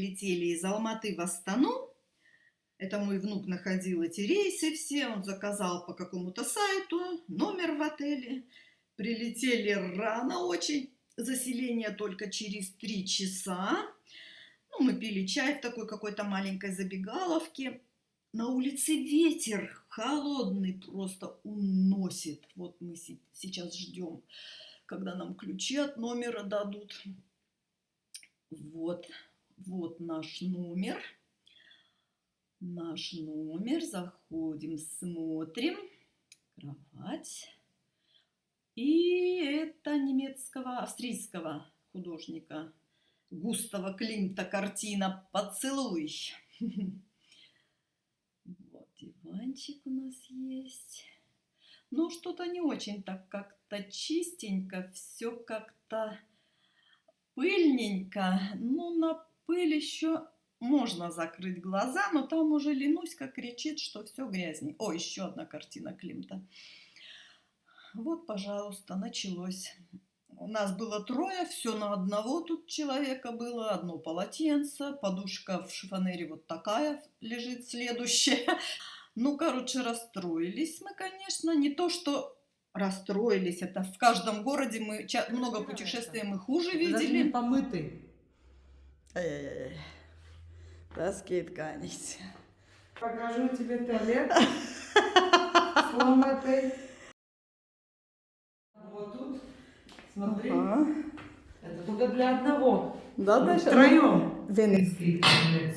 прилетели из Алматы в Астану. Это мой внук находил эти рейсы все, он заказал по какому-то сайту номер в отеле. Прилетели рано очень, заселение только через 3 часа. Ну, мы пили чай в такой какой-то маленькой забегаловке. На улице ветер холодный, просто уносит. Вот мы сейчас ждем, когда нам ключи от номера дадут. Вот наш номер. Заходим, смотрим. Кровать. И это австрийского художника Густава Климта картина «Поцелуй». Вот диванчик у нас есть. Но что-то не очень так как-то чистенько, все как-то пыльненько. Ну, на пыль еще можно закрыть глаза, но там уже Ленуська кричит, что все грязнее. О, еще одна картина Климта. Вот, пожалуйста, началось. У нас было 3, все на одного тут человека было. Одно полотенце, подушка в шифонере вот такая лежит, следующая. Ну, короче, расстроились мы, конечно. Не то, что расстроились, это в каждом городе мы много путешествуем и хуже видели. Даже не помытый. Ай-яй-яй. Das geht gar nicht. Покажу тебе туалет с ломатой. Вот тут, смотри. Ага. Это только для одного. Да, мы дальше. втроем.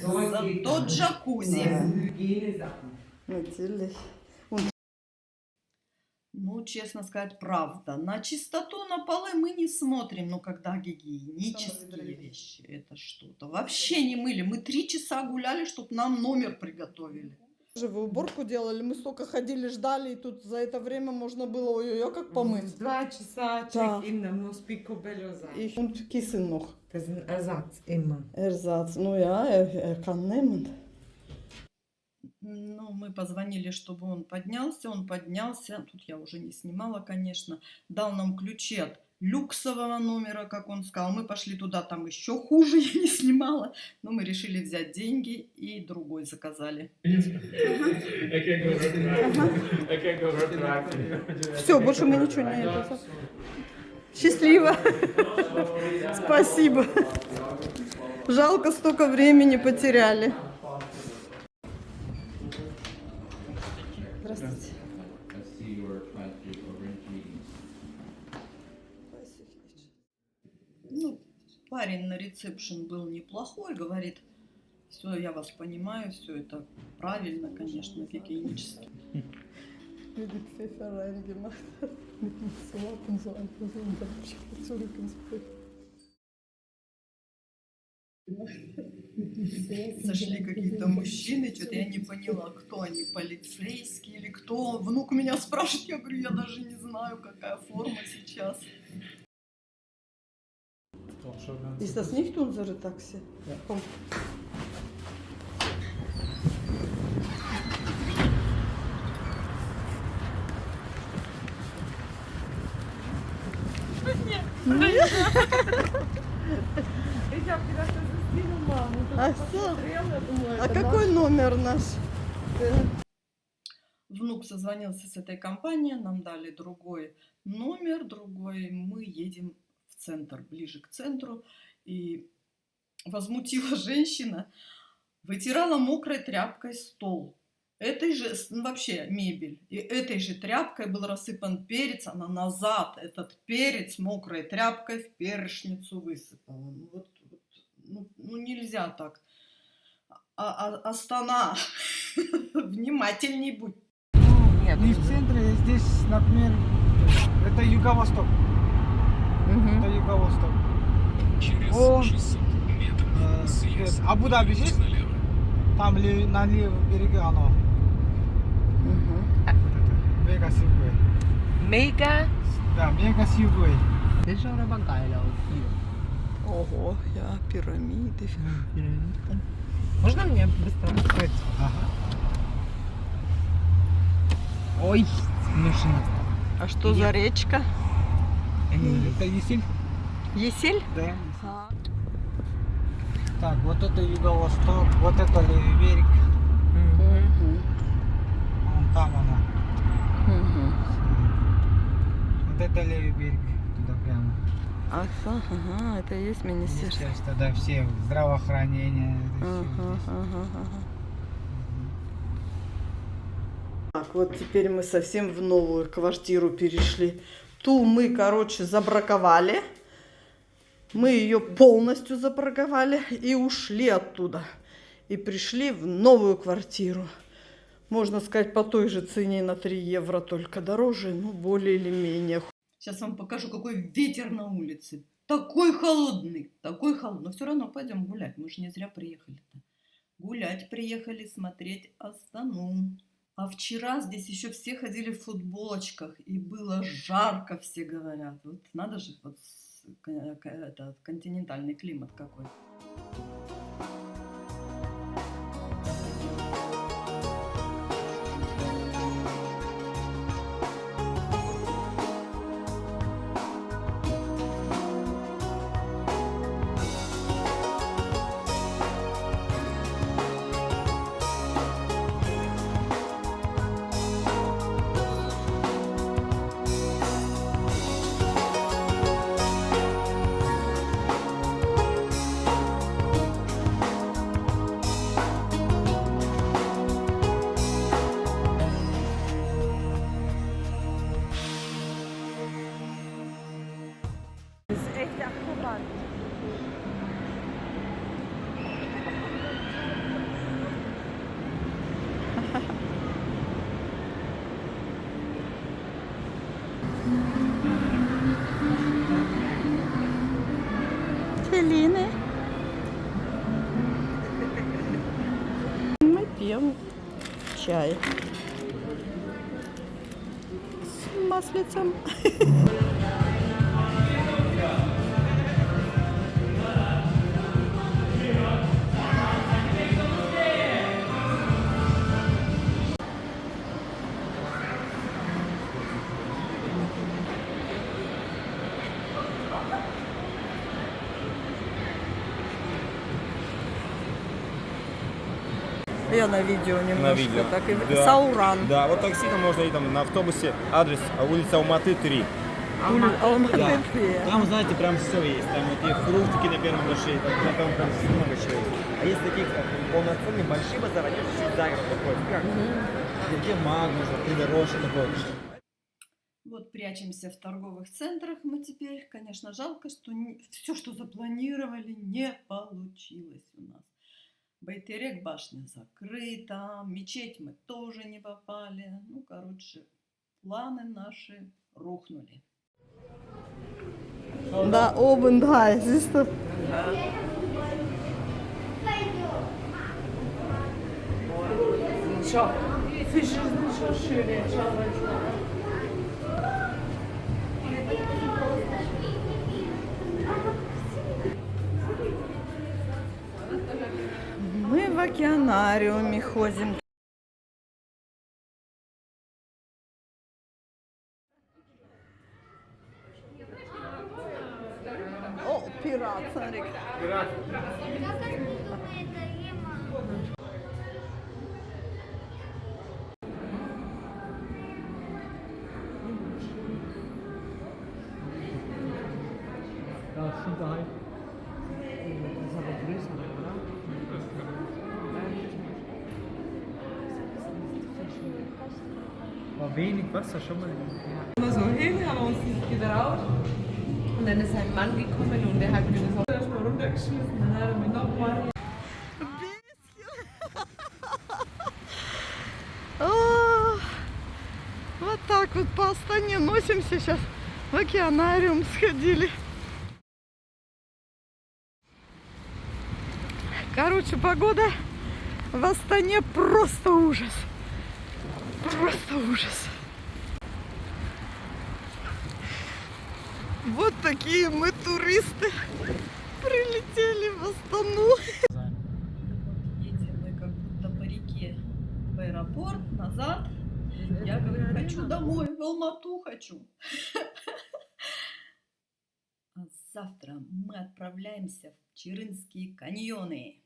Зато джакузи. Natürlich. Ну, честно сказать, правда. На чистоту, на полы мы не смотрим, но когда гигиенические вещи, это что-то. Вообще не мыли. Мы 3 часа гуляли, чтобы нам номер приготовили. Вы уборку делали, мы столько ходили, ждали, и тут за это время можно было ой-ой-ой как помыть. 2 часа check-in, dann muss Picobello sein. Und Kissen noch. Das ist ein Ersatz immer. Ersatz, ну ja, er kann nehmen. Ну, мы позвонили, чтобы он поднялся. Тут я уже не снимала, конечно. Дал нам ключи от люксового номера, как он сказал. Мы пошли туда, там еще хуже, я не снимала. Но мы решили взять деньги и другой заказали. Все, больше мы ничего не это. Счастливо. Спасибо. Жалко, столько времени потеряли. Здравствуйте. Ну, парень на ресепшн был неплохой, говорит, все, я вас понимаю, все это правильно, конечно, гигиенически. Wie Pfeffer reingemacht hat, mit dem Salat und so einfach so, und dann zurück ins Pfeffer. Зашли какие-то мужчины, что-то я не поняла, кто они, полицейские или кто. Внук меня спрашивает, я говорю, я даже не знаю, какая форма сейчас. Ist das nicht unsere Taxi? Ja. Komm. Ich habe gedacht, das ist die Nummer. Ach so. А какой номер наш? Внук созвонился с этой компанией, нам дали другой номер, мы едем в центр, ближе к центру, и возмутила женщина, вытирала мокрой тряпкой стол, этой же, вообще мебель, и этой же тряпкой был рассыпан перец, она назад этот перец мокрой тряпкой в перечницу высыпала. Ну нельзя так. Астана, внимательней будь. Нет, не в центре, здесь, например, это юго-восток. Это юго-восток. О, Абу-Даби есть? Там на левом берегу оно. Мега Сьюгуэй. Mega. Да, Мега Сьюгуэй. Das schaut aber geil aus hier. Ого, ja, пирамиды. Можно мне быстро открыть? Ага. Ой, смешно. А что за речка? Это Есиль? Есель? Да. Так, вот это юго-восток, вот это левый берег. Мгм. Вон там она. Мгм. Вот это левый берег. Туда прямо. Ага, это и есть министерство. Министерство, да, все. Здравоохранение. Это всё Ага, здесь. ага, ага. Так, вот теперь мы совсем в новую квартиру перешли. Ту мы, короче, забраковали. Мы ее полностью забраковали и ушли оттуда. И пришли в новую квартиру. Можно сказать, по той же цене на 3 евро, только дороже, ну, более или менее. Сейчас вам покажу, какой ветер на улице. Такой холодный, такой холодный. Но все равно пойдем гулять. Мы же не зря приехали-то. Гулять приехали, смотреть Астану. А вчера здесь еще все ходили в футболочках. И было жарко, все говорят. Вот надо же, вот этот континентальный климат какой. Das ist echt Achterbahn. Филины. Мы пьем чай с маслицем. Я на видео немножко. На видео. Так и Да. Сауран. Да, вот такси там можно и там на автобусе. Адрес улица Алматы 3. Алматы. Там, знаете, прям все есть. Там вот и фруктики на первом этаже, там прям много чего есть. А есть такие полноценные большие базары, они чуть за город выходят. Как? Где Магнус, придорожный такой. Вот прячемся в торговых центрах мы теперь. Конечно, жалко, что все, что запланировали, не получилось у нас. Байтерек башня закрыта, мечеть мы тоже не попали. Ну, короче, планы наши рухнули. Да, oben da, siehst du? Schau, Fische sind schon schön. Jetzt schau mal. Мы в океанариуме ходим. О, пират, смотри. Das sind halt. Das ist aber größer, oder? War wenig Wasser schon mal. Immer so hin, haben wir uns nicht getraut. Und dann ist ein Mann gekommen und der hat mir das auch erstmal runtergeschmissen. Dann hat er mich nochmal. Вот так вот по Астане носимся сейчас. В океанариум сходили. Короче, погода в Астане просто ужас. Просто ужас. Вот такие мы туристы прилетели в Астану. Едем мы как будто по реке в аэропорт, назад. Я говорю, хочу домой, в Алмату хочу. А Завтра мы отправляемся в Чирынские каньоны.